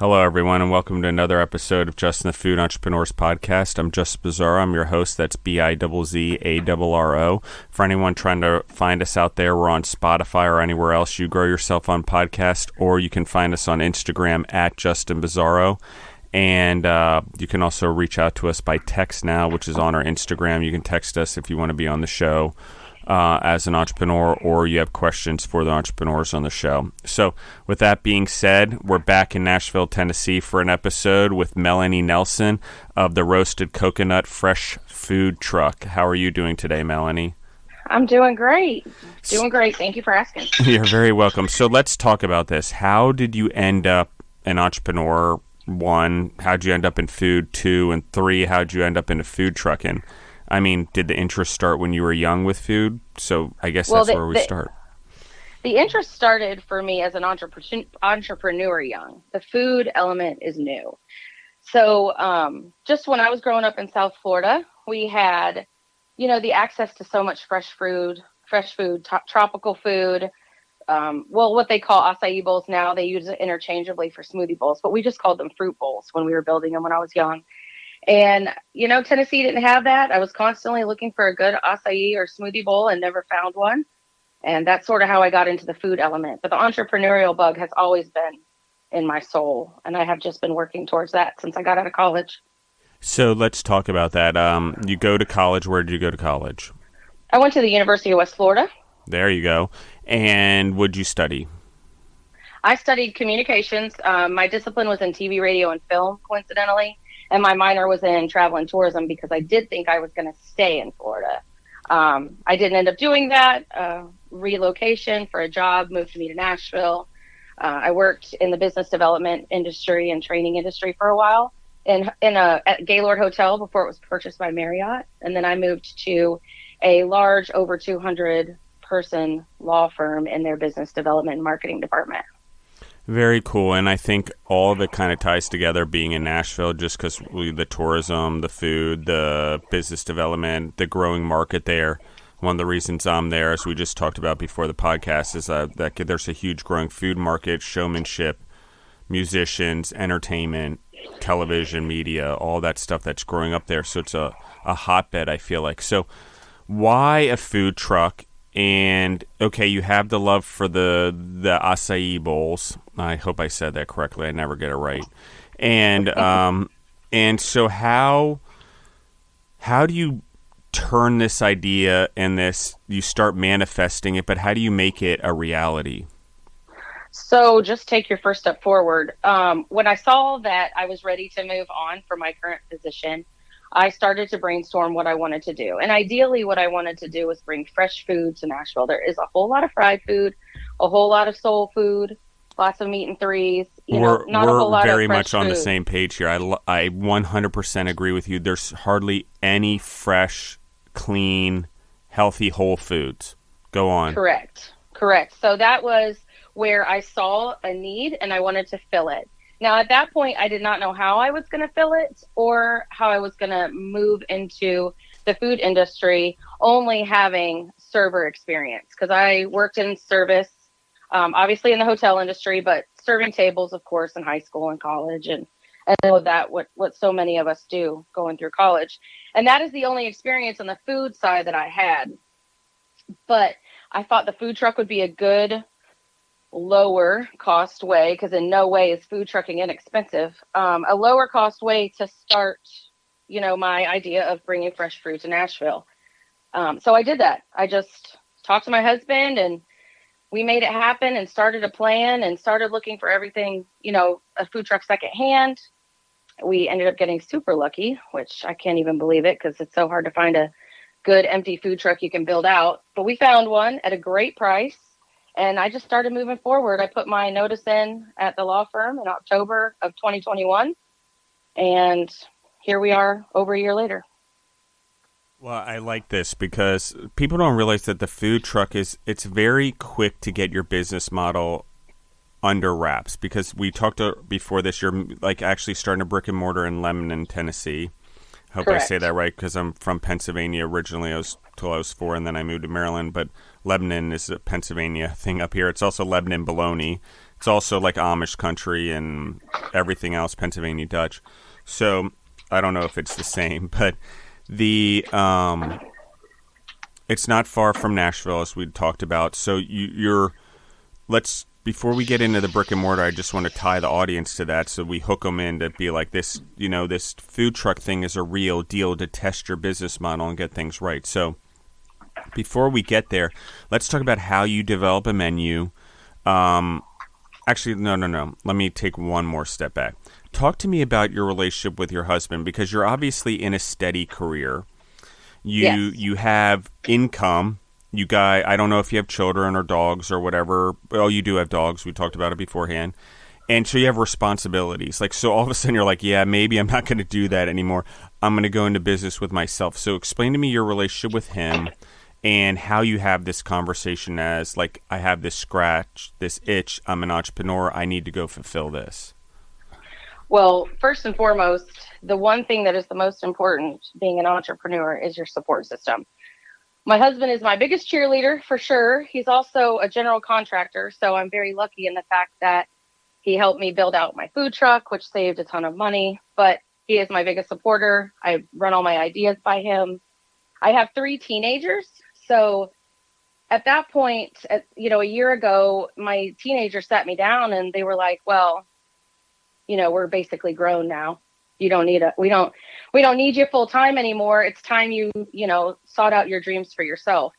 Hello, everyone, and welcome to another episode of Justin the Food Entrepreneurs podcast. I'm Justin Bizzarro. I'm your host. That's Bizzarro. For anyone trying to find us out there, we're on Spotify or anywhere else you grow yourself on podcast, or you can find us on Instagram at Justin Bizzarro. And you can also reach out to us by text now, which is on our Instagram. You can text us if you want to be on the show as an entrepreneur, or you have questions for the entrepreneurs on the show. So with that being said, we're back in Nashville, Tennessee for an episode with Melanie Nelson of the Roasted Coconut Fresh Food Truck. How are you doing today, Melanie? I'm doing great. Thank you for asking. You're very welcome. So let's talk about this. How did you end up an entrepreneur? 1, how'd you end up in food? 2, and 3, how'd you end up into food trucking? I mean, did the interest start when you were young with food? So I guess that's where we start. The interest started for me as an entrepreneur young. The food element is new. So just when I was growing up in South Florida, we had, the access to so much fresh food, tropical food. What they call acai bowls now, they use it interchangeably for smoothie bowls, but we just called them fruit bowls when we were building them when I was young. And, Tennessee didn't have that. I was constantly looking for a good acai or smoothie bowl and never found one. And that's sort of how I got into the food element. But the entrepreneurial bug has always been in my soul. And I have just been working towards that since I got out of college. So let's talk about that. You go to college. Where did you go to college? I went to the University of West Florida. There you go. And what'd you study? I studied communications. My discipline was in TV, radio, and film, coincidentally. And my minor was in travel and tourism because I did think I was going to stay in Florida. I didn't end up doing that. Relocation for a job moved me to Nashville. I worked in the business development industry and training industry for a while at Gaylord Hotel before it was purchased by Marriott. And then I moved to a large over 200 person law firm in their business development and marketing department. Very cool. And I think all of it kind of ties together being in Nashville just because the tourism, the food, the business development, the growing market there. One of the reasons I'm there, as we just talked about before the podcast, is that there's a huge growing food market, showmanship, musicians, entertainment, television, media, all that stuff that's growing up there. So it's a hotbed, I feel like. So why a food truck? And okay, you have the love for the acai bowls. I hope I said that correctly. I never get it right. And and so how do you turn this idea and you start manifesting it, but how do you make it a reality? So just take your first step forward. When I saw that I was ready to move on from my current position, I started to brainstorm what I wanted to do. And ideally what I wanted to do was bring fresh food to Nashville. There is a whole lot of fried food, a whole lot of soul food, lots of meat and threes. We're a whole lot very of fresh much on food. the same page here. I 100% agree with you. There's hardly any fresh, clean, healthy whole foods. Go on. Correct. So that was where I saw a need and I wanted to fill it. Now, at that point, I did not know how I was going to fill it or how I was going to move into the food industry, only having server experience because I worked in service, obviously in the hotel industry, but serving tables, of course, in high school and college. And I know that what so many of us do going through college. And that is the only experience on the food side that I had. But I thought the food truck would be a good lower cost way, because in no way is food trucking inexpensive, a lower cost way to start, my idea of bringing fresh fruit to Nashville. So I did that. I just talked to my husband and we made it happen and started a plan and started looking for everything, a food truck secondhand. We ended up getting super lucky, which I can't even believe it because it's so hard to find a good empty food truck you can build out. But we found one at a great price. And I just started moving forward. I put my notice in at the law firm in October of 2021. And here we are over a year later. Well, I like this because people don't realize that the food truck it's very quick to get your business model under wraps, because we talked before this, you're like actually starting a brick and mortar in Lebanon, Tennessee. I hope Correct. I say that right, because I'm from Pennsylvania originally. Till I was 4, and then I moved to Maryland. But Lebanon is a Pennsylvania thing up here. It's also Lebanon bologna. It's also like Amish country and everything else, Pennsylvania Dutch. So I don't know if it's the same, but the it's not far from Nashville, as we talked about. So let's, before we get into the brick and mortar, I just want to tie the audience to that, so we hook them in to be like, this, this food truck thing is a real deal to test your business model and get things right. So before we get there, let's talk about how you develop a menu. Actually, no. Let me take one more step back. Talk to me about your relationship with your husband, because you're obviously in a steady career. You have income. You guys, I don't know if you have children or dogs or whatever. Oh, you do have dogs. We talked about it beforehand. And so you have responsibilities. Like, so all of a sudden you're like, yeah, maybe I'm not going to do that anymore. I'm going to go into business with myself. So explain to me your relationship with him and how you have this conversation as, like, I have this scratch, this itch. I'm an entrepreneur. I need to go fulfill this. Well, first and foremost, the one thing that is the most important being an entrepreneur is your support system. My husband is my biggest cheerleader for sure. He's also a general contractor, so I'm very lucky in the fact that he helped me build out my food truck, which saved a ton of money, but he is my biggest supporter. I run all my ideas by him. I have 3 teenagers, so at that point, a year ago, my teenagers sat me down and they were like, well, we're basically grown now. We don't need you full time anymore. It's time you sought out your dreams for yourself.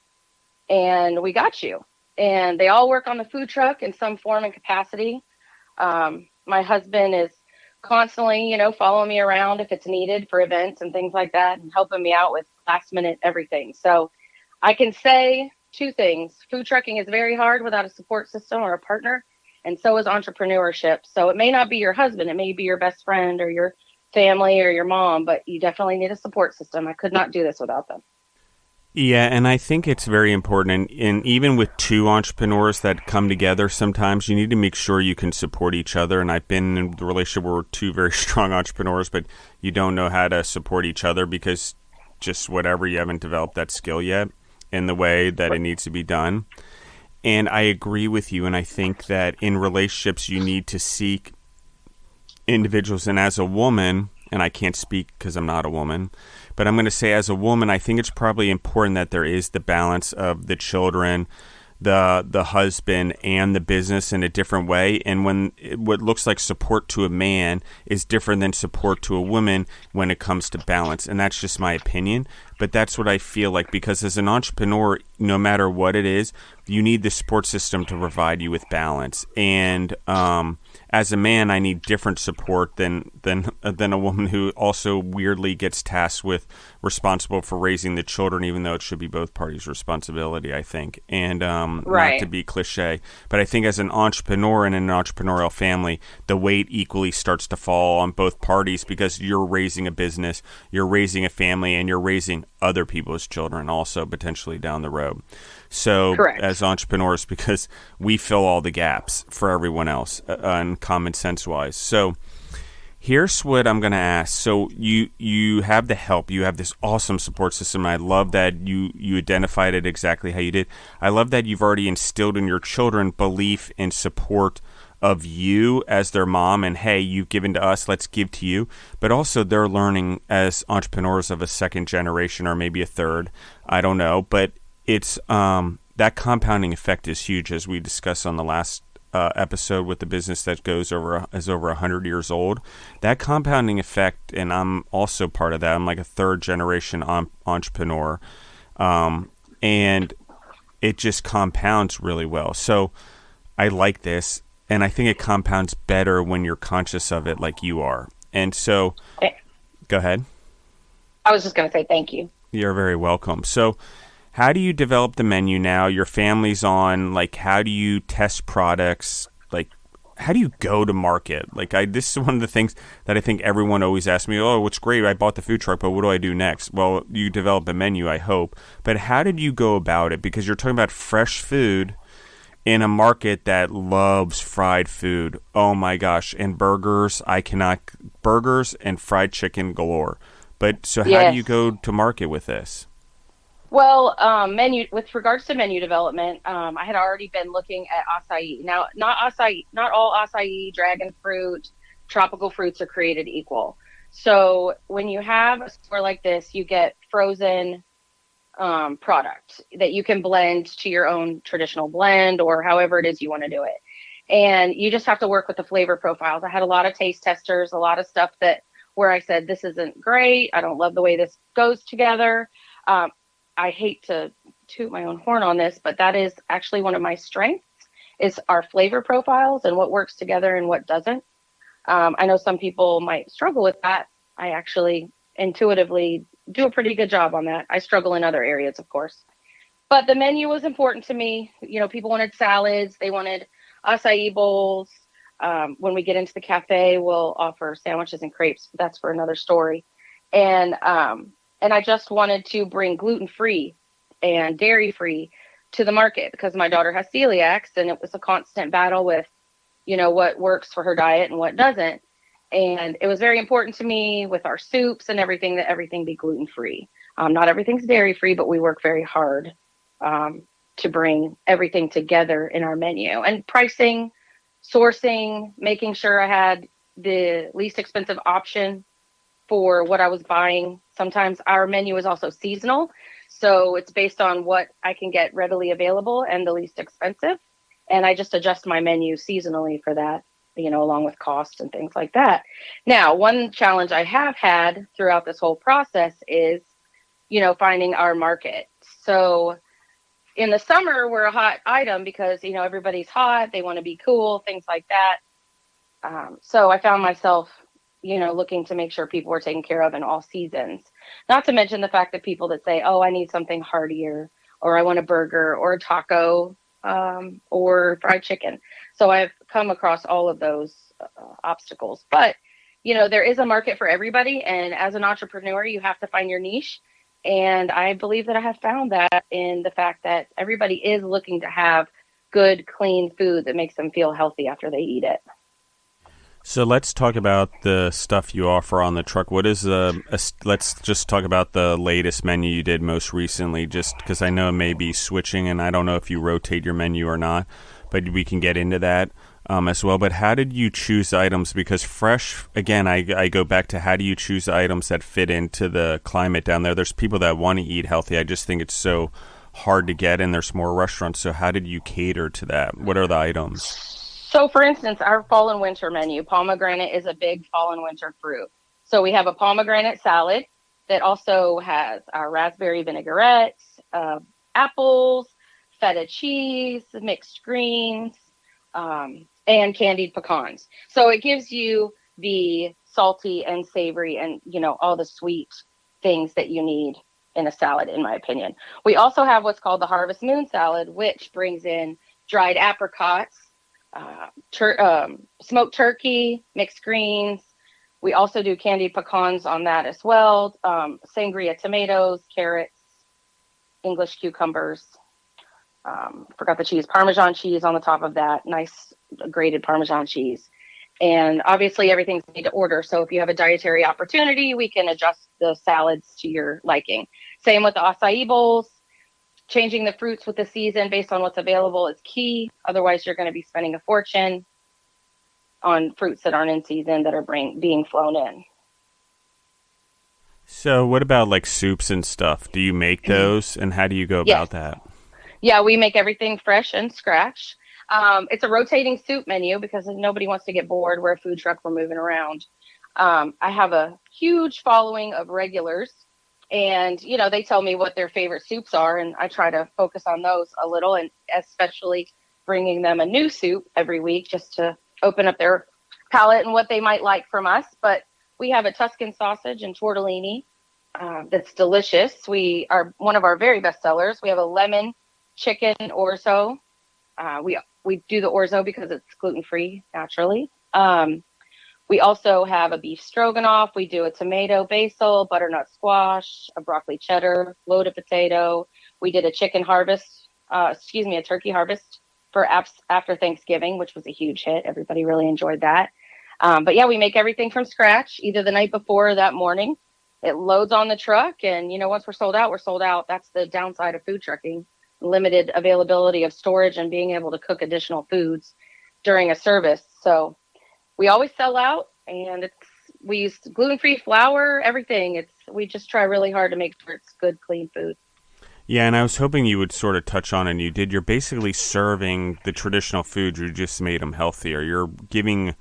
And we got you. And they all work on the food truck in some form and capacity. My husband is constantly, following me around if it's needed for events and things like that, and helping me out with last minute everything. So I can say 2 things. Food trucking is very hard without a support system or a partner. And so is entrepreneurship. So it may not be your husband. It may be your best friend or your family or your mom, but you definitely need a support system. I could not do this without them. Yeah, and I think it's very important. And even with 2 entrepreneurs that come together, sometimes you need to make sure you can support each other. And I've been in the relationship where we're 2 very strong entrepreneurs, but you don't know how to support each other because just whatever, you haven't developed that skill yet in the way that it needs to be done. And I agree with you. And I think that in relationships, you need to seek individuals. And as a woman, and I can't speak because I'm not a woman, but I'm going to say as a woman, I think it's probably important that there is the balance of the children, the husband, and the business in a different way. And when what looks like support to a man is different than support to a woman when it comes to balance. And that's just my opinion. But that's what I feel like, because as an entrepreneur, no matter what it is, you need the support system to provide you with balance. And as a man, I need different support than a woman who also weirdly gets tasked with responsible for raising the children, even though it should be both parties' responsibility, I think. And right. Not to be cliche, but I think as an entrepreneur in an entrepreneurial family, the weight equally starts to fall on both parties, because you're raising a business, you're raising a family, and you're raising other people's children also potentially down the road. So Correct. As entrepreneurs, because we fill all the gaps for everyone else and common sense wise. So here's what I'm going to ask. So you have the help, you have this awesome support system. I love that you identified it exactly how you did. I love that you've already instilled in your children belief and support of you as their mom, and hey, you've given to us, let's give to you. But also they're learning as entrepreneurs of a second generation, or maybe a third, I don't know. But it's that compounding effect is huge, as we discussed on the last episode with the business that is over 100 years old. That compounding effect, and I'm also part of that. I'm like a third generation entrepreneur, and it just compounds really well. So I like this. And I think it compounds better when you're conscious of it like you are. And so, Go ahead. I was just going to say thank you. You're very welcome. So how do you develop the menu now? Your family's on, like, how do you test products? Like, how do you go to market? Like, this is one of the things that I think everyone always asks me, oh, it's great, I bought the food truck, but what do I do next? Well, you develop a menu, I hope. But how did you go about it? Because you're talking about fresh food in a market that loves fried food. Oh my gosh. And burgers, burgers and fried chicken galore. But so how do you go to market with this? Well, menu with regards to menu development, I had already been looking at acai. Now, not all acai, dragon fruit, tropical fruits are created equal. So when you have a store like this, you get frozen product that you can blend to your own traditional blend or however it is you want to do it. And you just have to work with the flavor profiles. I had a lot of taste testers, a lot of stuff that where I said, this isn't great. I don't love the way this goes together. I hate to toot my own horn on this, but that is actually one of my strengths is our flavor profiles and what works together and what doesn't. I know some people might struggle with that. I actually intuitively do a pretty good job on that. I struggle in other areas, of course. But the menu was important to me. You know, people wanted salads. They wanted acai bowls. When we get into the cafe, we'll offer sandwiches and crepes. But that's for another story. And I just wanted to bring gluten-free and dairy-free to the market because my daughter has celiacs, and it was a constant battle with, you know, what works for her diet and what doesn't. And it was very important to me with our soups and everything that everything be gluten-free. Not everything's dairy-free, but we work very hard to bring everything together in our menu. And pricing, sourcing, making sure I had the least expensive option for what I was buying. Sometimes our menu is also seasonal, so it's based on what I can get readily available and the least expensive. And I just adjust my menu seasonally for that, you know, along with cost and things like that. Now, one challenge I have had throughout this whole process is, you know, finding our market. So in the summer, we're a hot item because, you know, everybody's hot. They want to be cool, things like that. So I found myself, you know, looking to make sure people were taken care of in all seasons. Not to mention the fact that people that say, oh, I need something heartier, or I want a burger or a taco, or fried chicken. So I've come across all of those obstacles. But, you know, there is a market for everybody. And as an entrepreneur, you have to find your niche. And I believe that I have found that in the fact that everybody is looking to have good, clean food that makes them feel healthy after they eat it. So let's talk about the stuff you offer on the truck. What is let's just talk about the latest menu you did most recently, just because I know it may be switching, and I don't know if you rotate your menu or not, but we can get into that as well. But how did you choose items? Because fresh, again, I go back to how do you choose items that fit into the climate down there? There's people that want to eat healthy. I just think it's so hard to get, and there's more restaurants. So how did you cater to that? What are the items? So, for instance, our fall and winter menu, pomegranate is a big fall and winter fruit. So we have a pomegranate salad that also has our raspberry vinaigrette, apples, feta cheese, mixed greens, and candied pecans. So it gives you the salty and savory and, you know, all the sweet things that you need in a salad, in my opinion. We also have what's called the Harvest Moon salad, which brings in dried apricots, smoked turkey, mixed greens. We also do candied pecans on that as well. Sangria tomatoes, carrots, English cucumbers. Forgot the cheese, Parmesan cheese on the top of that. Nice grated Parmesan cheese. And obviously everything's made to order. So if you have a dietary opportunity, we can adjust the salads to your liking. Same with the acai bowls. Changing the fruits with the season based on what's available is key. Otherwise, you're going to be spending a fortune on fruits that aren't in season that are being flown in. So what about like soups and stuff? Do you make those, and how do you go about that? Yeah, we make everything fresh and scratch. It's a rotating soup menu because nobody wants to get bored. We're a food truck. We're moving around. I have a huge following of regulars. And, you know, they tell me what their favorite soups are, and I try to focus on those a little, and especially bringing them a new soup every week just to open up their palate and what they might like from us. But we have a Tuscan sausage and tortellini that's delicious. We are one of our very best sellers. We have a lemon chicken orzo. We do the orzo because it's gluten-free, naturally. We also have a beef stroganoff. We do a tomato basil, butternut squash, a broccoli cheddar, loaded potato. We did a chicken harvest, a turkey harvest for after Thanksgiving, which was a huge hit. Everybody really enjoyed that. But yeah, we make everything from scratch, either the night before or that morning. it loads on the truck. And, once we're sold out, we're sold out. That's the downside of food trucking, limited availability of storage and being able to cook additional foods during a service. So we always sell out, and we use gluten-free flour, everything. We just try really hard to make sure it's good, clean food. Yeah, and I was hoping you would sort of touch on, and you did. You're basically serving the traditional foods. You just made them healthier. You're giving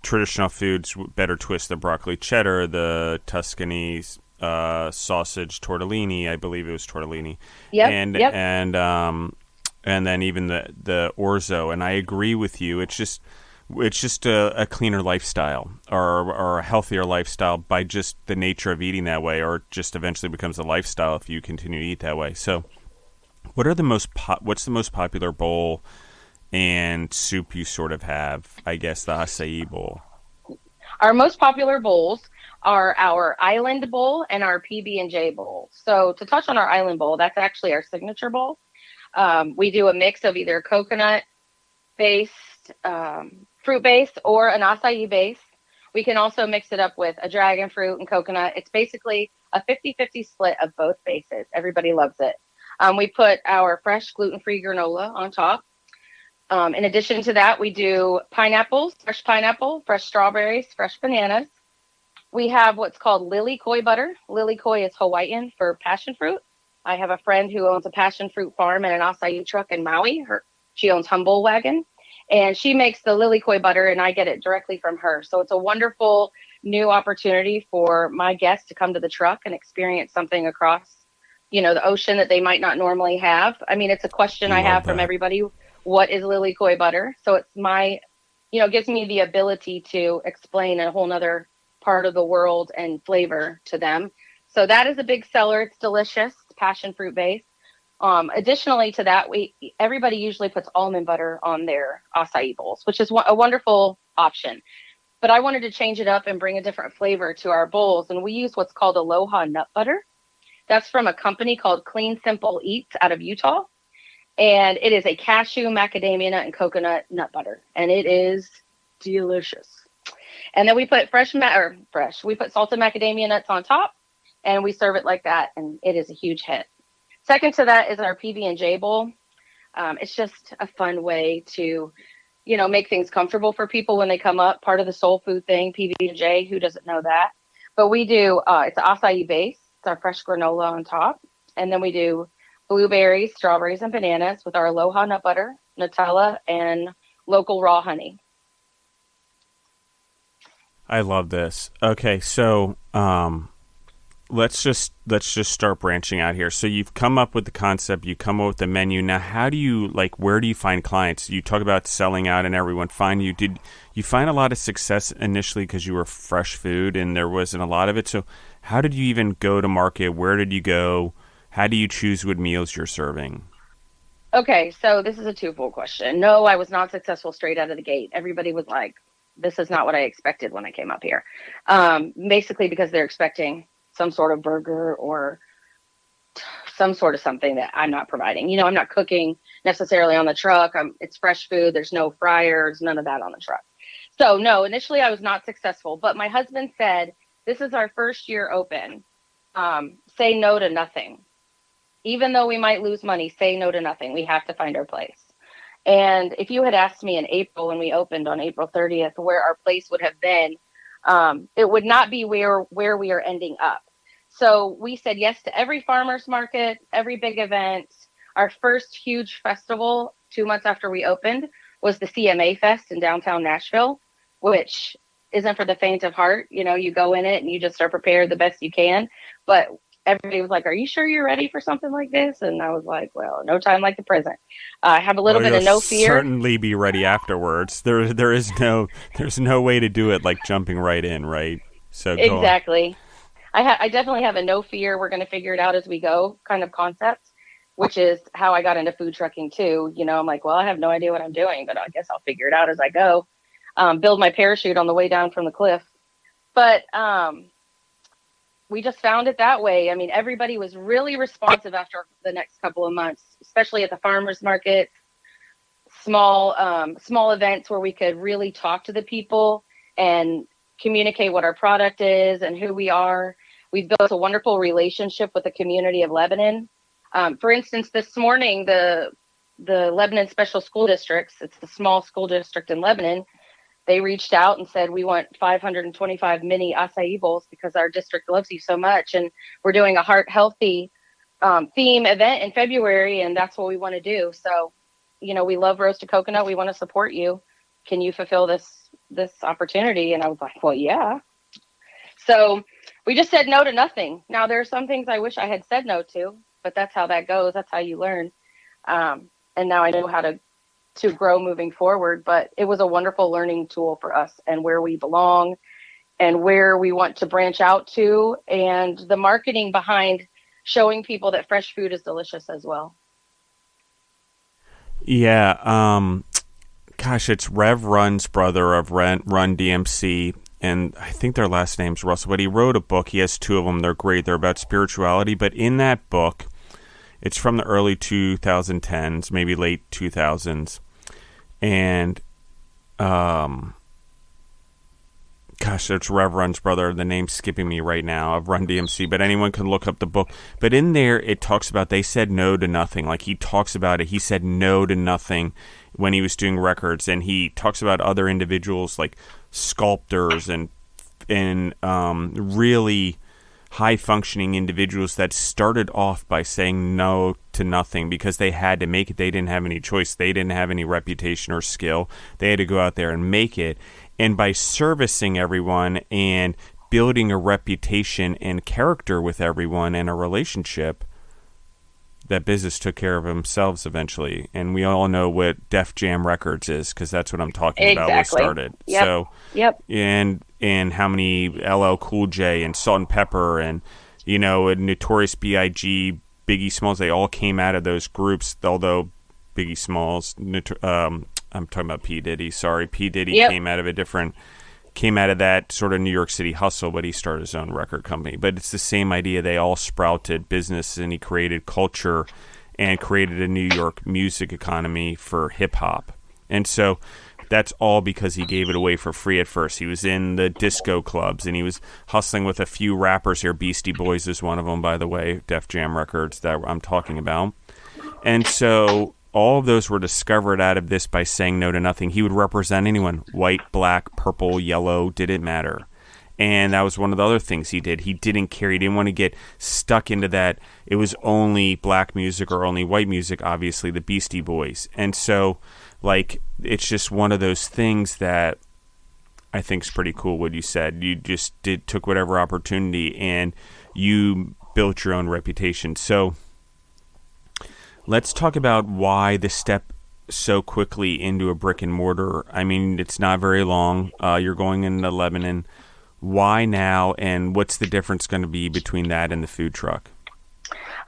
traditional foods better twists, the broccoli cheddar, the Tuscany sausage tortellini. I believe it was tortellini. Yep. And then even the orzo. And I agree with you. It's just a cleaner lifestyle or a healthier lifestyle by just the nature of eating that way, or just eventually becomes a lifestyle if you continue to eat that way. So what's the most popular bowl and soup you sort of have? I guess the acai bowl. Our most popular bowls are our Island Bowl and our PB&J Bowl. So to touch on our Island Bowl, that's actually our signature bowl. We do a mix of either coconut-based, fruit-based, or an acai base. We can also mix it up with a dragon fruit and coconut. It's basically a 50-50 split of both bases. Everybody loves it. We put our fresh gluten-free granola on top. In addition to that, we do pineapples, fresh pineapple, fresh strawberries, fresh bananas. We have what's called lily koi butter. Lily koi is Hawaiian for passion fruit. I have a friend who owns a passion fruit farm and an acai truck in Maui. She owns Humble Wagon, and she makes the lily koi butter, and I get it directly from her. So it's a wonderful new opportunity for my guests to come to the truck and experience something across, the ocean that they might not normally have. I mean, it's a question I have from everybody. What is lily koi butter? So it's gives me the ability to explain a whole nother part of the world and flavor to them. So that is a big seller. It's delicious, passion fruit base. Additionally to that, everybody usually puts almond butter on their acai bowls, which is a wonderful option. But I wanted to change it up and bring a different flavor to our bowls. And we use what's called Aloha nut butter. That's from a company called Clean Simple Eats out of Utah. And it is a cashew, macadamia nut, and coconut nut butter. And it is delicious. And then we put we put salted macadamia nuts on top, and we serve it like that. And it is a huge hit. Second to that is our PB&J bowl. It's just a fun way to, make things comfortable for people when they come up. Part of the soul food thing, PB&J, who doesn't know that? But we do, it's an acai base. It's our fresh granola on top. And then we do blueberries, strawberries, and bananas with our Aloha nut butter, Nutella, and local raw honey. I love this. Okay, so let's just start branching out here. So you've come up with the concept, you come up with the menu. Now, where do you find clients? You talk about selling out and everyone find you. Did you find a lot of success initially because you were fresh food and there wasn't a lot of it? So how did you even go to market? Where did you go? How do you choose what meals you're serving? Okay, so this is a twofold question. No, I was not successful straight out of the gate. Everybody was like, this is not what I expected when I came up here. Basically because they're expecting some sort of burger or some sort of something that I'm not providing. I'm not cooking necessarily on the truck. It's fresh food. There's no fryers, none of that on the truck. So no, initially I was not successful, but my husband said, this is our first year open. Say no to nothing. Even though we might lose money, say no to nothing. We have to find our place. And if you had asked me in April when we opened on April 30th where our place would have been, it would not be where we are ending up. So we said yes to every farmer's market, every big event. Our first huge festival 2 months after we opened was the CMA Fest in downtown Nashville, which isn't for the faint of heart. You go in it and you just are prepared the best you can. But everybody was like, are you sure you're ready for something like this? And I was like, well, no time like the present. I have a little bit of no fear. Certainly be ready afterwards. There's no way to do it like jumping right in, right? So exactly. I definitely have a no fear. We're going to figure it out as we go kind of concept, which is how I got into food trucking too. I'm like, well, I have no idea what I'm doing, but I guess I'll figure it out as I go. Build my parachute on the way down from the cliff. But we just found it that way. I mean, everybody was really responsive after the next couple of months, especially at the farmers market, small events where we could really talk to the people and communicate what our product is and who we are. We've built a wonderful relationship with the community of Lebanon. For instance, this morning, the Lebanon Special School Districts, it's the small school district in Lebanon, they reached out and said, we want 525 mini acai bowls because our district loves you so much. And we're doing a heart healthy theme event in February, and that's what we want to do. So, we love roasted coconut. We want to support you. Can you fulfill this opportunity? And I was like, well, yeah. So we just said no to nothing. Now, there are some things I wish I had said no to, but that's how that goes. That's how you learn. And now I know how to grow moving forward, but it was a wonderful learning tool for us and where we belong and where we want to branch out to, and the marketing behind showing people that fresh food is delicious as well. Yeah. Gosh, it's Rev Run's brother of Run DMC, and I think their last name's Russell, but he wrote a book. He has two of them. They're great. They're about spirituality, but in that book, it's from the early 2010s, maybe late 2000s. And, gosh, it's Rev Run's brother. The name's skipping me right now, of Run DMC, but anyone can look up the book. But in there, it talks about they said no to nothing. Like, he talks about it. He said no to nothing when he was doing records. And he talks about other individuals like sculptors and really high-functioning individuals that started off by saying no to nothing because they had to make it. They didn't have any choice. They didn't have any reputation or skill. They had to go out there and make it. And by servicing everyone and building a reputation and character with everyone and a relationship, that business took care of themselves eventually. And we all know what Def Jam Records is, because that's what I'm talking about. What started. Yep. So, yep. And how many LL Cool J and Salt and Pepper and, Notorious B.I.G., Biggie Smalls, they all came out of those groups, although Biggie Smalls, I'm talking about P. Diddy, sorry. P. Diddy yep. came out of that sort of New York City hustle, but he started his own record company. But it's the same idea. They all sprouted business, and he created culture and created a New York music economy for hip-hop. And so that's all because he gave it away for free at first. He was in the disco clubs, and he was hustling with a few rappers here. Beastie Boys is one of them, by the way, Def Jam Records that I'm talking about. And so all of those were discovered out of this by saying no to nothing. He would represent anyone, white, black, purple, yellow, didn't matter. And that was one of the other things he did. He didn't care. He didn't want to get stuck into that. It was only black music or only white music, obviously, the Beastie Boys. And so, it's just one of those things that I think is pretty cool what you said. You just took whatever opportunity and you built your own reputation. So let's talk about why the step so quickly into a brick and mortar. I mean, it's not very long. You're going into Lebanon. Why now, and what's the difference going to be between that and the food truck?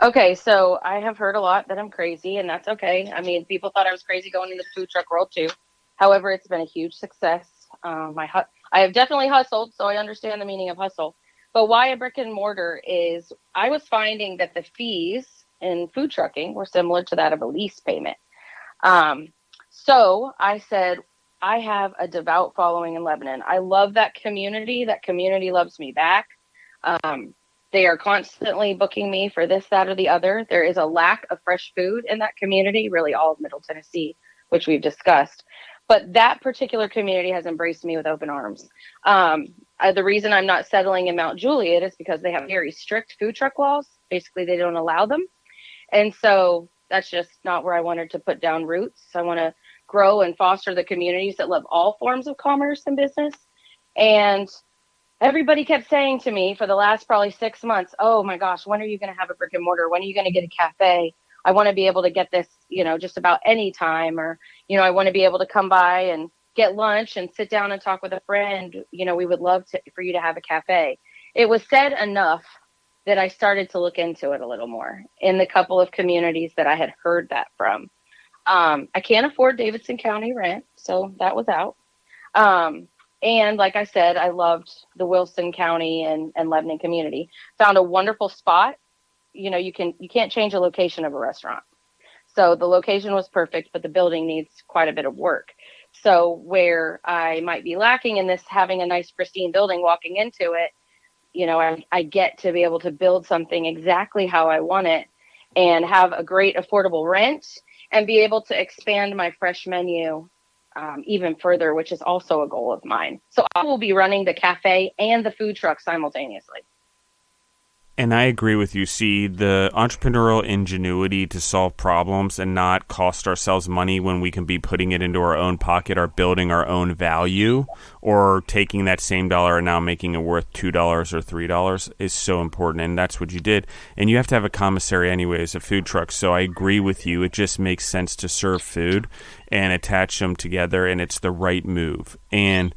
Okay, so I have heard a lot that I'm crazy, and that's okay. I mean, people thought I was crazy going into the food truck world too. However, it's been a huge success. I have definitely hustled, so I understand the meaning of hustle. But why a brick and mortar is I was finding that the fees in food trucking were similar to that of a lease payment. So I said, I have a devout following in Lebanon. I love that community. That community loves me back. They are constantly booking me for this, that, or the other. There is a lack of fresh food in that community, really all of Middle Tennessee, which we've discussed. But that particular community has embraced me with open arms. The reason I'm not settling in Mount Juliet is because they have very strict food truck laws. Basically, they don't allow them. And so that's just not where I wanted to put down roots. I want to grow and foster the communities that love all forms of commerce and business. And everybody kept saying to me for the last probably 6 months, oh my gosh, when are you going to have a brick and mortar? When are you going to get a cafe? I want to be able to get this, just about any time, or, I want to be able to come by and get lunch and sit down and talk with a friend. We would love for you to have a cafe. It was said enough that I started to look into it a little more in the couple of communities that I had heard that from. I can't afford Davidson County rent, so that was out. And like I said, I loved the Wilson County and Lebanon community. Found a wonderful spot. You can't change a location of a restaurant. So the location was perfect, but the building needs quite a bit of work. So where I might be lacking in this, having a nice pristine building, walking into it, I get to be able to build something exactly how I want it and have a great affordable rent and be able to expand my fresh menu even further, which is also a goal of mine. So I will be running the cafe and the food truck simultaneously. And I agree with you. See, the entrepreneurial ingenuity to solve problems and not cost ourselves money when we can be putting it into our own pocket or building our own value, or taking that same dollar and now making it worth $2 or $3 is so important. And that's what you did. And you have to have a commissary anyways, a food truck. So I agree with you. It just makes sense to serve food and attach them together, and it's the right move. And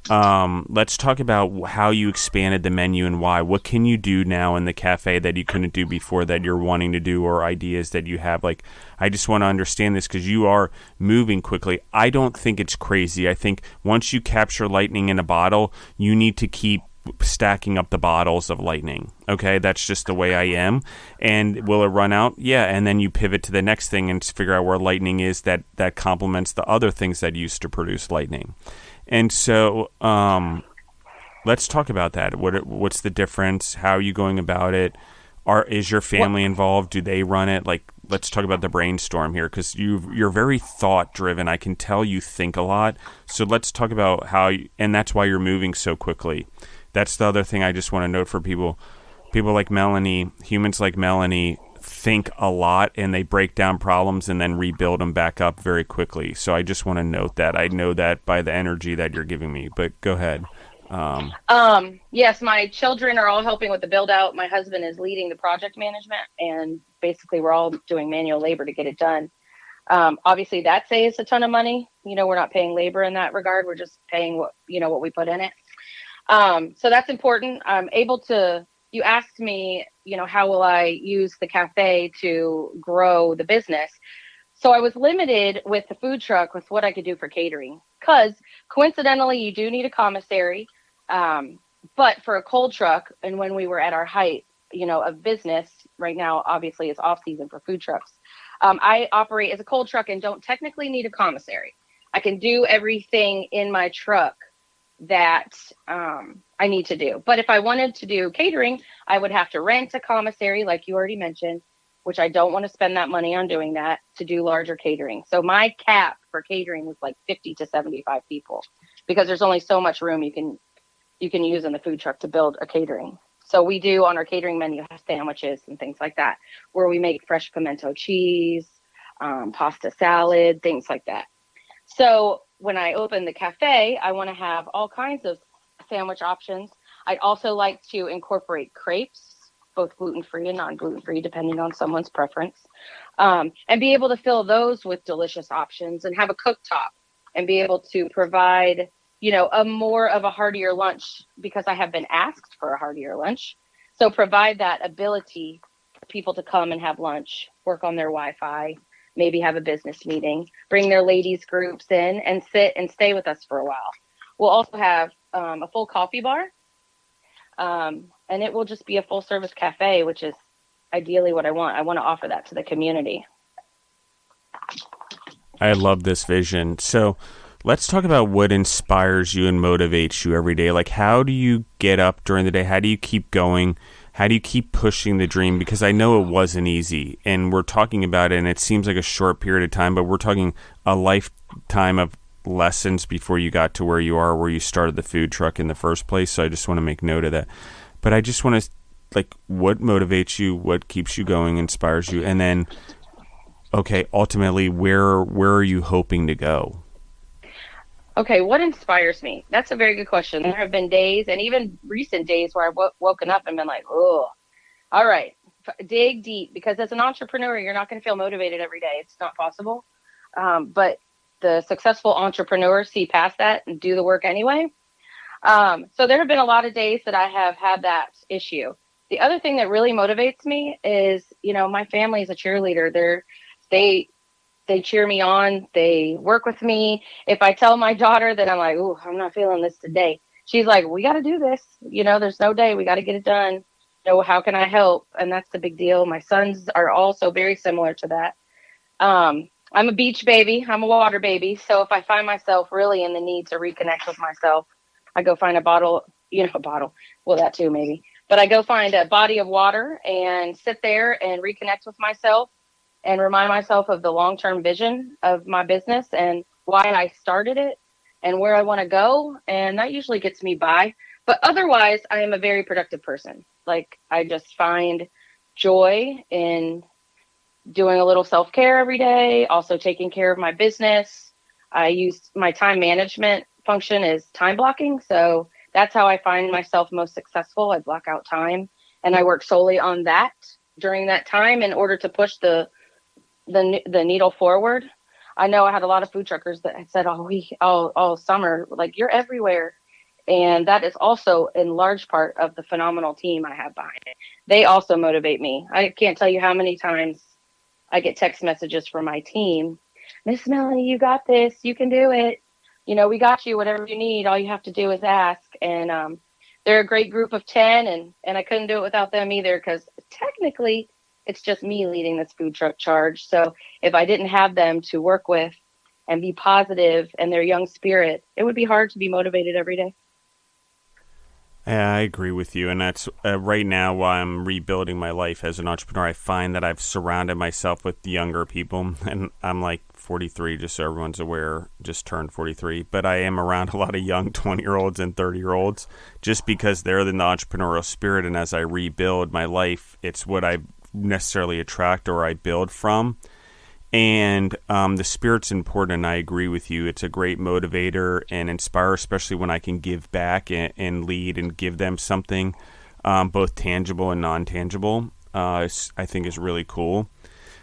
let's talk about how you expanded the menu and why. What can you do now in the cafe that you couldn't do before that you're wanting to do, or ideas that you have? Like, I just want to understand this because you are moving quickly. I don't think it's crazy. I think once you capture lightning in a bottle, you need to keep stacking up the bottles of lightning. Okay, that's just the way I am. And will it run out? Yeah, and then you pivot to the next thing and figure out where lightning is that complements the other things that used to produce lightning. And so let's talk about that. What's the difference? How are you going about it? Is your family involved? Do they run it? Like, let's talk about the brainstorm here, because you're very thought-driven. I can tell you think a lot. So let's talk about and that's why you're moving so quickly. That's the other thing I just want to note for people. People like Melanie, humans like Melanie, think a lot, and they break down problems and then rebuild them back up very quickly. So I just want to note that. I know that by the energy that you're giving me, but go ahead. Yes, my children are all helping with the build out. My husband is leading the project management, and basically we're all doing manual labor to get it done. Obviously that saves a ton of money. We're not paying labor in that regard. We're just paying what we put in it. So that's important. I'm able to, you asked me, how will I use the cafe to grow the business? So I was limited with the food truck with what I could do for catering, because coincidentally, you do need a commissary. But for a cold truck, and when we were at our height, of business right now, obviously it's off season for food trucks. I operate as a cold truck and don't technically need a commissary. I can do everything in my truck that I need to do. But if I wanted to do catering, I would have to rent a commissary, like you already mentioned, which I don't want to spend that money on doing that to do larger catering. So my cap for catering was like 50 to 75 people, because there's only so much room you can use in the food truck to build a catering. So we do on our catering menu have sandwiches and things like that, where we make fresh pimento cheese, pasta salad, things like that. So when I open the cafe, I want to have all kinds of sandwich options. I'd also like to incorporate crepes, both gluten-free and non-gluten-free, depending on someone's preference, and be able to fill those with delicious options, and have a cooktop and be able to provide, a more of a heartier lunch, because I have been asked for a heartier lunch. So provide that ability for people to come and have lunch, work on their Wi-Fi, maybe have a business meeting, bring their ladies groups in and sit and stay with us for a while. We'll also have a full coffee bar, and it will just be a full service cafe, which is ideally what I want. I want to offer that to the community. I love this vision. So let's talk about what inspires you and motivates you every day. Like, how do you get up during the day? How do you keep going? How do you keep pushing the dream? Because I know it wasn't easy, and we're talking about it, and it seems like a short period of time, but we're talking a lifetime of lessons before you got to where you are, where you started the food truck in the first place. So I just want to make note of that. But I just want to, what motivates you? What keeps you going, inspires you? And then, okay, ultimately, where are you hoping to go? Okay, what inspires me? That's a very good question. There have been days, and even recent days, where I've woken up and been like, oh, all right, dig deep. Because as an entrepreneur, you're not going to feel motivated every day. It's not possible. But the successful entrepreneurs see past that and do the work anyway. So there have been a lot of days that I have had that issue. The other thing that really motivates me is, my family is a cheerleader. They cheer me on. They work with me. If I tell my daughter that I'm like, oh, I'm not feeling this today, she's like, we got to do this. There's no day. We got to get it done. How can I help? And that's the big deal. My sons are also very similar to that. I'm a beach baby. I'm a water baby. So if I find myself really in the need to reconnect with myself, I go find a bottle, a bottle. Well, that too, maybe. But I go find a body of water and sit there and reconnect with myself and remind myself of the long-term vision of my business and why I started it and where I want to go. And that usually gets me by. But otherwise, I am a very productive person. Like, I just find joy in doing a little self-care every day, also taking care of my business. I use my time management function is time blocking. So that's how I find myself most successful. I block out time and I work solely on that during that time in order to push the needle forward. I know I had a lot of food truckers that had said all summer, like, you're everywhere. And that is also in large part of the phenomenal team I have behind it. They also motivate me. I can't tell you how many times I get text messages from my team. Miss Melanie, you got this. You can do it. We got you. Whatever you need, all you have to do is ask. And they're a great group of 10, and I couldn't do it without them either, because technically it's just me leading this food truck charge. So if I didn't have them to work with and be positive and their young spirit, it would be hard to be motivated every day. Yeah, I agree with you. And that's right now, while I'm rebuilding my life as an entrepreneur, I find that I've surrounded myself with younger people. And I'm like 43, just so everyone's aware, just turned 43. But I am around a lot of young 20-year-olds and 30-year-olds just because they're in the entrepreneurial spirit. And as I rebuild my life, it's what I necessarily attract or I build from. And the spirit's important, and I agree with you. It's a great motivator and inspire, especially when I can give back and lead and give them something, both tangible and non-tangible. I think is really cool.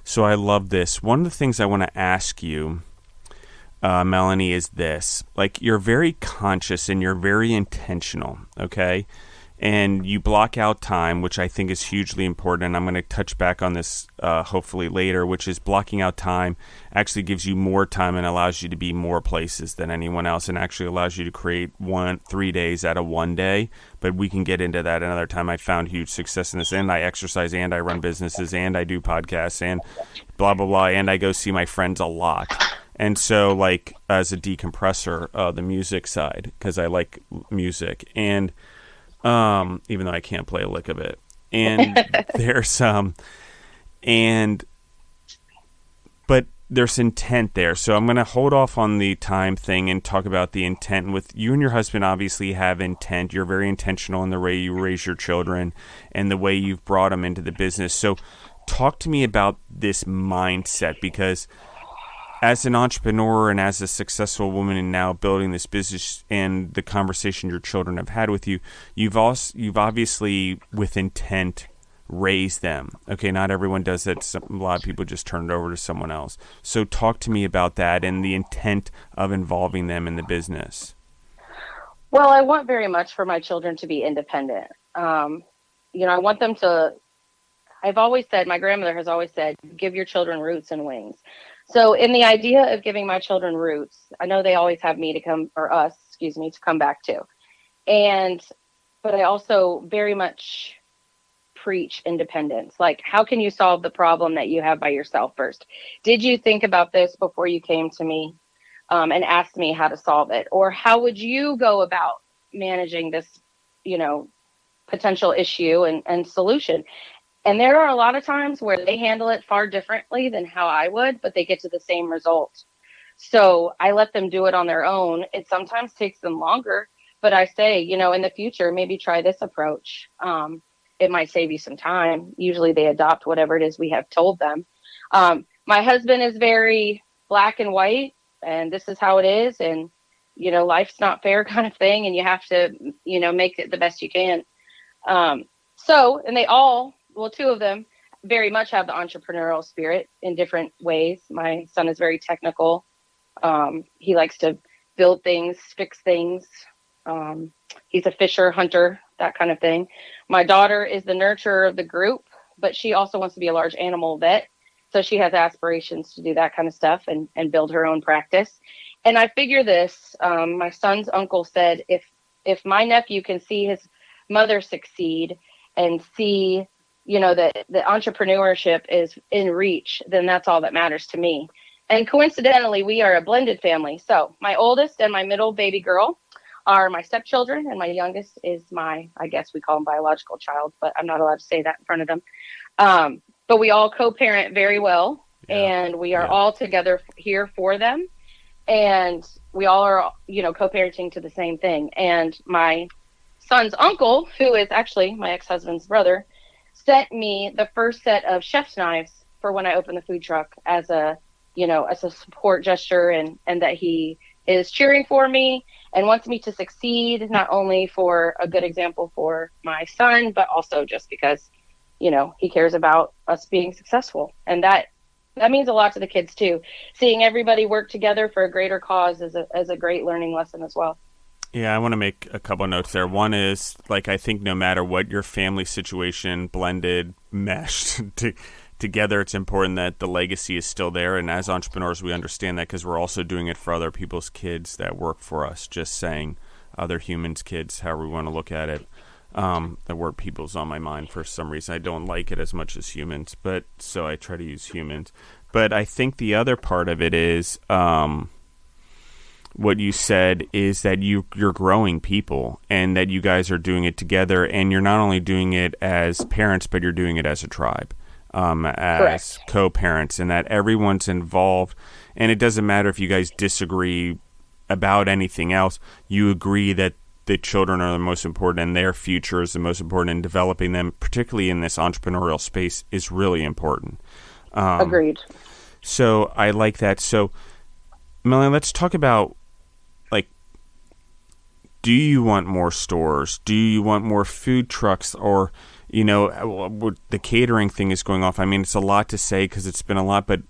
So I love this. One of the things I want to ask you, Melanie, is this. Like, you're very conscious and you're very intentional, okay? And you block out time, which I think is hugely important. And I'm going to touch back on this hopefully later, which is blocking out time actually gives you more time and allows you to be more places than anyone else, and actually allows you to create 3 days out of 1 day. But we can get into that another time. I found huge success in this, and I exercise, and I run businesses, and I do podcasts, and blah, blah, blah. And I go see my friends a lot. And so, like, as a decompressor, the music side, because I like music. And even though I can't play a lick of it. And but there's intent there. So I'm going to hold off on the time thing and talk about the intent. With you and your husband obviously have intent. You're very intentional in the way you raise your children and the way you've brought them into the business. So talk to me about this mindset, because as an entrepreneur and as a successful woman and now building this business and the conversation your children have had with you, you've obviously with intent raised them. Okay, not everyone does that. A lot of people just turn it over to someone else. So talk to me about that and the intent of involving them in the business. Well, I want very much for my children to be independent. I want them to, I've always said, my grandmother has always said, give your children roots and wings. So in the idea of giving my children roots, I know they always have me to come back to. But I also very much preach independence. Like, how can you solve the problem that you have by yourself first? Did you think about this before you came to me and asked me how to solve it? Or how would you go about managing this, potential issue and solution? And there are a lot of times where they handle it far differently than how I would, but they get to the same result. So I let them do it on their own. It sometimes takes them longer, but I say, in the future, maybe try this approach. It might save you some time. Usually they adopt whatever it is we have told them. My husband is very black and white, and this is how it is. And, life's not fair kind of thing. And you have to, make it the best you can. And they all, two of them very much have the entrepreneurial spirit in different ways. My son is very technical. He likes to build things, fix things. He's a fisher, hunter, that kind of thing. My daughter is the nurturer of the group, but she also wants to be a large animal vet. So she has aspirations to do that kind of stuff and build her own practice. And I figure this, my son's uncle said, if my nephew can see his mother succeed and see that the entrepreneurship is in reach, then that's all that matters to me. And coincidentally, we are a blended family. So my oldest and my middle baby girl are my stepchildren, and my youngest is my, I guess we call him biological child, but I'm not allowed to say that in front of them. But we all co-parent very well, and we are all together here for them. And we all are, co-parenting to the same thing. And my son's uncle, who is actually my ex-husband's brother, sent me the first set of chef's knives for when I open the food truck as a support gesture, and that he is cheering for me and wants me to succeed, not only for a good example for my son, but also just because, he cares about us being successful. And that means a lot to the kids too. Seeing everybody work together for a greater cause is a great learning lesson as well. Yeah, I want to make a couple notes there. One is, I think no matter what your family situation, blended, meshed together, it's important that the legacy is still there. And as entrepreneurs, we understand that because we're also doing it for other people's kids that work for us. Just saying other humans' kids, however we want to look at it. The word people's on my mind for some reason. I don't like it as much as humans, but so I try to use humans. But I think the other part of it is what you said is that you're growing people, and that you guys are doing it together, and you're not only doing it as parents, but you're doing it as a tribe, as Correct. co-parents, and that everyone's involved. And it doesn't matter if you guys disagree about anything else. You agree that the children are the most important, and their future is the most important, and developing them, particularly in this entrepreneurial space, is really important. Agreed. So I like that. So, Melanie, let's talk about, do you want more stores? Do you want more food trucks? Or, the catering thing is going off. I mean, it's a lot to say because it's been a lot, but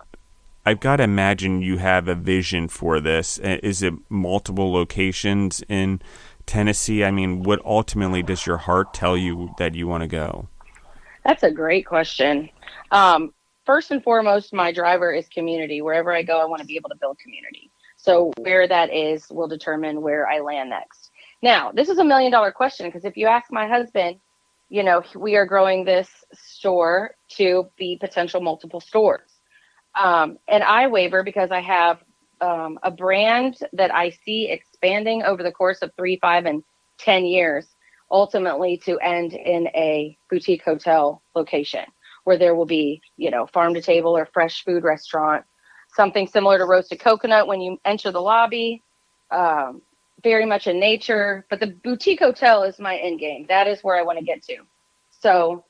I've got to imagine you have a vision for this. Is it multiple locations in Tennessee? I mean, what ultimately does your heart tell you that you want to go? That's a great question. First and foremost, my driver is community. Wherever I go, I want to be able to build community. So where that is will determine where I land next. Now, this is $1 million question, because if you ask my husband, we are growing this store to be potential multiple stores. And I waver because I have a brand that I see expanding over the course of 3, 5, and 10 years, ultimately to end in a boutique hotel location where there will be, farm to table or fresh food restaurant, something similar to roasted coconut when you enter the lobby, very much in nature. But the boutique hotel is my end game. That is where I want to get to. So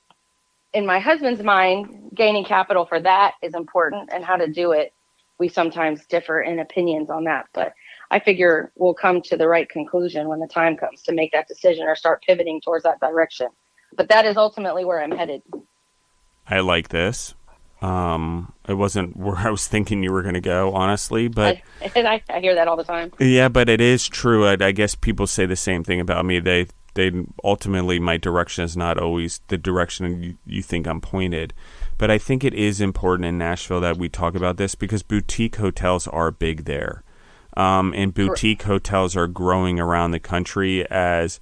in my husband's mind, gaining capital for that is important, and how to do it, we sometimes differ in opinions on that. But I figure we'll come to the right conclusion when the time comes to make that decision or start pivoting towards that direction. But that is ultimately where I'm headed. I like this. It wasn't where I was thinking you were going to go, honestly, but I hear that all the time. Yeah, but it is true. I guess people say the same thing about me. They ultimately, my direction is not always the direction you think I'm pointed. But I think it is important in Nashville that we talk about this, because boutique hotels are big there. And boutique hotels are growing around the country as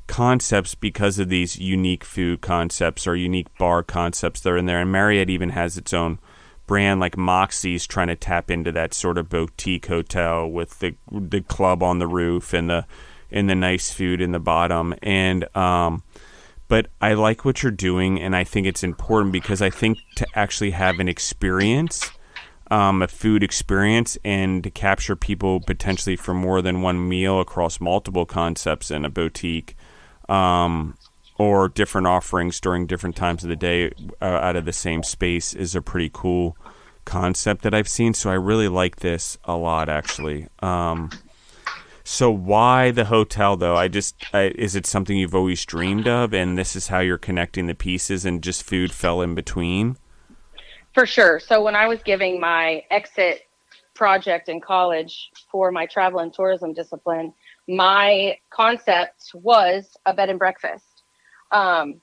concepts because of these unique food concepts or unique bar concepts that are in there. And Marriott even has its own brand, like Moxie's trying to tap into that sort of boutique hotel with the club on the roof and the nice food in the bottom. And but I like what you're doing, and I think it's important, because I think to actually have an experience, a food experience, and to capture people potentially for more than one meal across multiple concepts in a boutique, or different offerings during different times of the day out of the same space, is a pretty cool concept that I've seen. So I really like this a lot, actually. So why the hotel, though? Is it something you've always dreamed of, and this is how you're connecting the pieces, and just food fell in between? For sure. So when I was giving my exit project in college for my travel and tourism discipline, my concept was a bed and breakfast. Down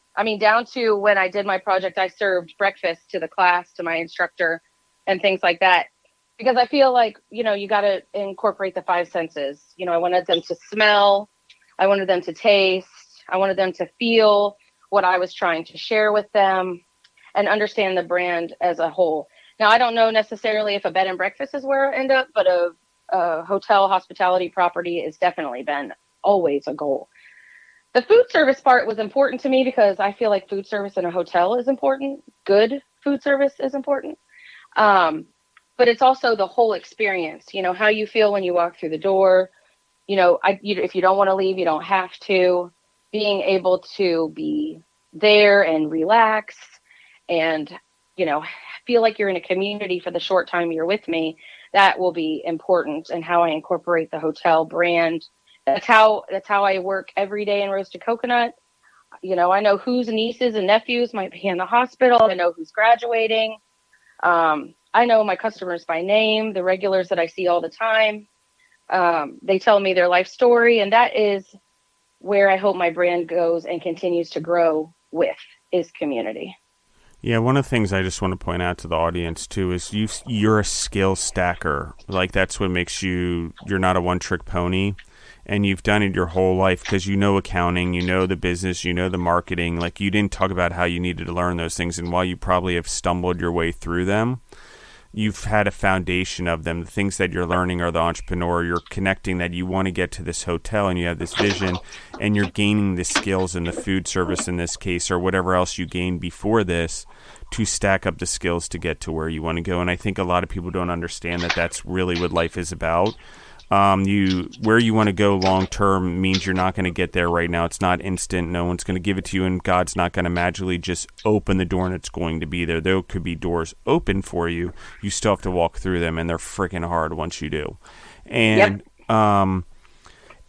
to when I did my project, I served breakfast to the class, to my instructor, and things like that. Because I feel like, you got to incorporate the 5 senses. I wanted them to smell. I wanted them to taste. I wanted them to feel what I was trying to share with them and understand the brand as a whole. Now, I don't know necessarily if a bed and breakfast is where I end up, but a hotel hospitality property has definitely been always a goal. The food service part was important to me because I feel like food service in a hotel is important. Good food service is important. But it's also the whole experience, how you feel when you walk through the door. If you don't want to leave, you don't have to. Being able to be there and relax and, feel like you're in a community for the short time you're with me, that will be important, and how I incorporate the hotel brand. That's how I work every day in roasted coconut. I know whose nieces and nephews might be in the hospital. I know who's graduating. I know my customers by name, the regulars that I see all the time. They tell me their life story, and that is where I hope my brand goes and continues to grow with, is community. Yeah, one of the things I just want to point out to the audience too is you're a skill stacker. Like, that's what makes you're not a one-trick pony, and you've done it your whole life because you know accounting, you know the business, you know the marketing. Like, you didn't talk about how you needed to learn those things, and while you probably have stumbled your way through them, you've had a foundation of them. The things that you're learning are the entrepreneur. You're connecting that you want to get to this hotel and you have this vision, and you're gaining the skills in the food service in this case, or whatever else you gained before this, to stack up the skills to get to where you want to go. And I think a lot of people don't understand that that's really what life is about. Where you want to go long term means you're not going to get there right now. It's not instant. No one's going to give it to you, and God's not going to magically just open the door and it's going to be there. There could be doors open for you. You still have to walk through them, and they're freaking hard once you do. And yep.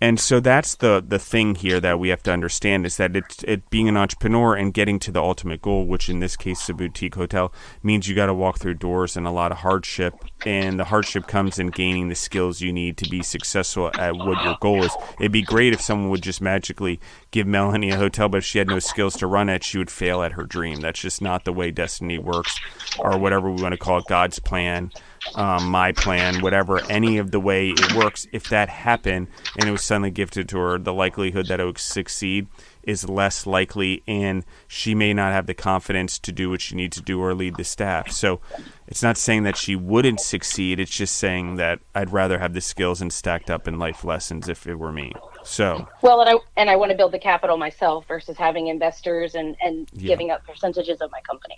And so that's the thing here that we have to understand, is that it being an entrepreneur and getting to the ultimate goal, which in this case is a boutique hotel, means you got to walk through doors and a lot of hardship. And the hardship comes in gaining the skills you need to be successful at what your goal is. It'd be great if someone would just magically give Melanie a hotel, but if she had no skills to run it, she would fail at her dream. That's just not the way destiny works, or whatever we want to call it, God's plan. My plan, whatever, any of the way it works. If that happened and it was suddenly gifted to her, the likelihood that it would succeed is less likely, and she may not have the confidence to do what she needs to do or lead the staff. So it's not saying that she wouldn't succeed. It's just saying that I'd rather have the skills and stacked up in life lessons if it were me. So well, and I want to build the capital myself versus having investors and giving up percentages of my company.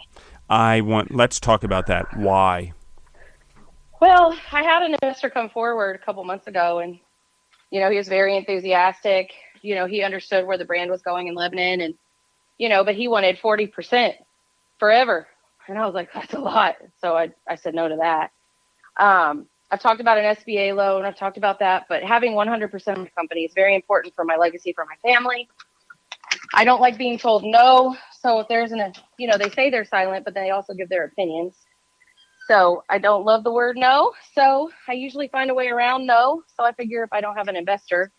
Let's talk about that. Why? Well, I had an investor come forward a couple months ago, and, he was very enthusiastic. He understood where the brand was going in Lebanon, and, but he wanted 40% forever. And I was like, that's a lot. So I said no to that. I've talked about an SBA loan. I've talked about that, but having 100% of the company is very important for my legacy, for my family. I don't like being told no. So if there's they say they're silent, but they also give their opinions. So I don't love the word no. So I usually find a way around no. So I figure if I don't have an investor,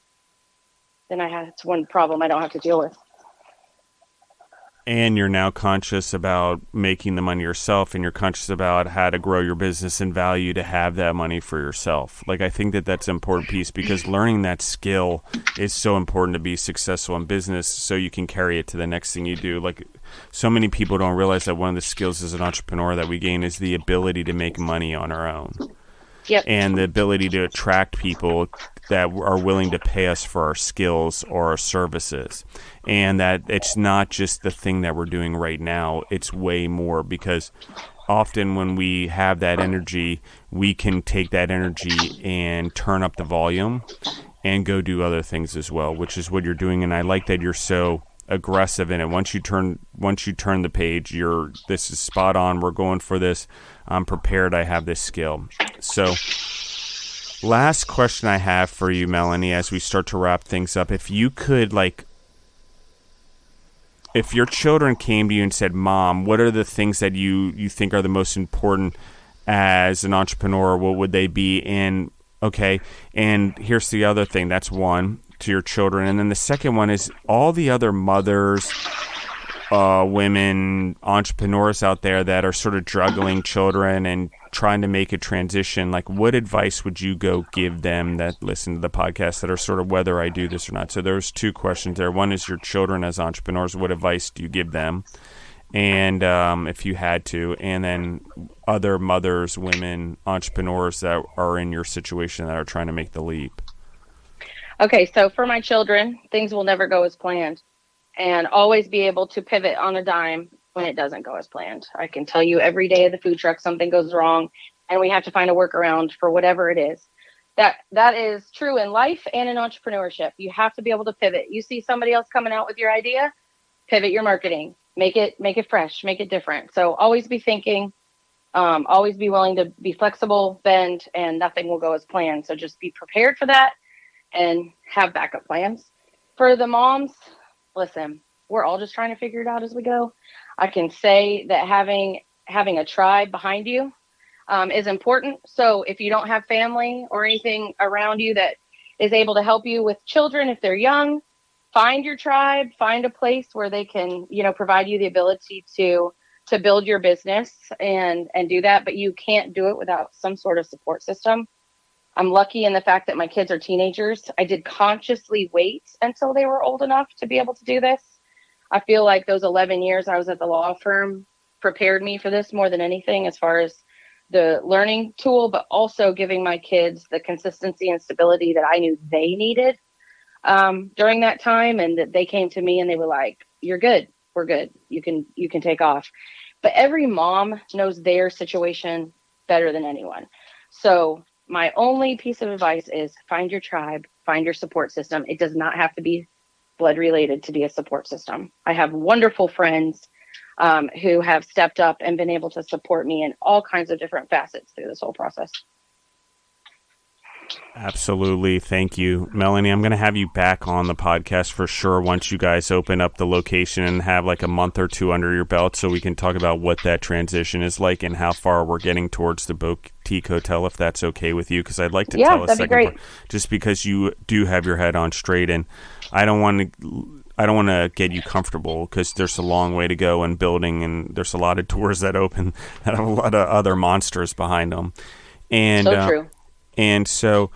then it's one problem I don't have to deal with. And you're now conscious about making the money yourself, and you're conscious about how to grow your business and value to have that money for yourself. Like, I think that's an important piece, because learning that skill is so important to be successful in business, so you can carry it to the next thing you do. Like, so many people don't realize that one of the skills as an entrepreneur that we gain is the ability to make money on our own. Yep. And the ability to attract people that are willing to pay us for our skills or our services. And that it's not just the thing that we're doing right now, it's way more, because often when we have that energy, we can take that energy and turn up the volume and go do other things as well, which is what you're doing. And I like that you're so aggressive in it. Once you turn the page, this is spot on. We're going for this. I'm prepared. I have this skill. So last question I have for you, Melanie, as we start to wrap things up, if you could, if your children came to you and said, Mom, what are the things that you think are the most important as an entrepreneur? What would they be? And okay, and here's the other thing. That's one, to your children. And then the second one is all the other mothers, women, entrepreneurs out there that are sort of juggling children and trying to make a transition. Like, what advice would you go give them that listen to the podcast that are sort of whether I do this or not? So there's two questions there. One is your children as entrepreneurs. What advice do you give them? And if you had to, and then other mothers, women, entrepreneurs that are in your situation that are trying to make the leap. Okay, so for my children, things will never go as planned, and always be able to pivot on a dime when it doesn't go as planned. I can tell you every day of the food truck, something goes wrong and we have to find a workaround for whatever it is. That is true in life and in entrepreneurship. You have to be able to pivot. You see somebody else coming out with your idea, pivot your marketing, make it fresh, make it different. So always be thinking, always be willing to be flexible, bend, and nothing will go as planned. So just be prepared for that and have backup plans. For the moms, listen, we're all just trying to figure it out as we go. I can say that having a tribe behind you is important. So if you don't have family or anything around you that is able to help you with children, if they're young, find your tribe, find a place where they can, provide you the ability to build your business and do that. But you can't do it without some sort of support system. I'm lucky in the fact that my kids are teenagers. I did consciously wait until they were old enough to be able to do this. I feel like those 11 years I was at the law firm prepared me for this more than anything, as far as the learning tool, but also giving my kids the consistency and stability that I knew they needed during that time. And that they came to me and they were like, "You're good. We're good. You can take off." But every mom knows their situation better than anyone. So my only piece of advice is find your tribe, find your support system. It does not have to be blood related to be a support system. I have wonderful friends who have stepped up and been able to support me in all kinds of different facets through this whole process. Absolutely. Thank you, Melanie. I'm going to have you back on the podcast for sure once you guys open up the location and have like a month or two under your belt, so we can talk about what that transition is like and how far we're getting towards the boutique hotel, if that's okay with you, because I'd like to tell a second part, just because you do have your head on straight, and I don't want to get you comfortable, because there's a long way to go in building, and there's a lot of doors that open that have a lot of other monsters behind them. And so true. And so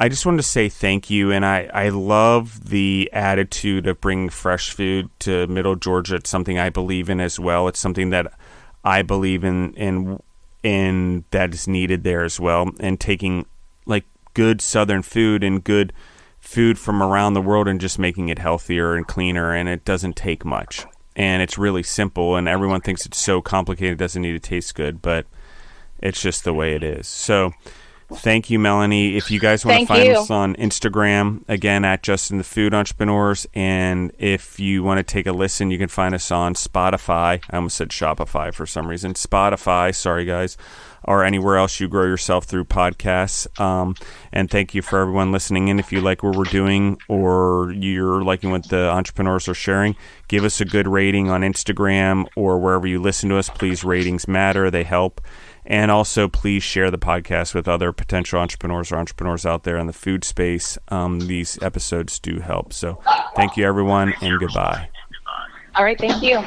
I just wanted to say thank you. And I love the attitude of bringing fresh food to Middle Georgia. It's something I believe in as well. It's something that I believe in that is needed there as well. And taking like good Southern food and good food from around the world and just making it healthier and cleaner. And it doesn't take much. And it's really simple. And everyone thinks it's so complicated, it doesn't need to taste good. But it's just the way it is. So thank you, Melanie. If you guys want to find us on Instagram, again, at Justin the Food Entrepreneurs. And if you want to take a listen, you can find us on Spotify. I almost said Shopify for some reason. Spotify, sorry guys, or anywhere else you grow yourself through podcasts. And thank you for everyone listening in. If you like what we're doing or you're liking what the entrepreneurs are sharing, give us a good rating on Instagram or wherever you listen to us. Please, ratings matter. They help. And also, please share the podcast with other potential entrepreneurs or entrepreneurs out there in the food space. These episodes do help. So thank you, everyone, and goodbye. All right. Thank you.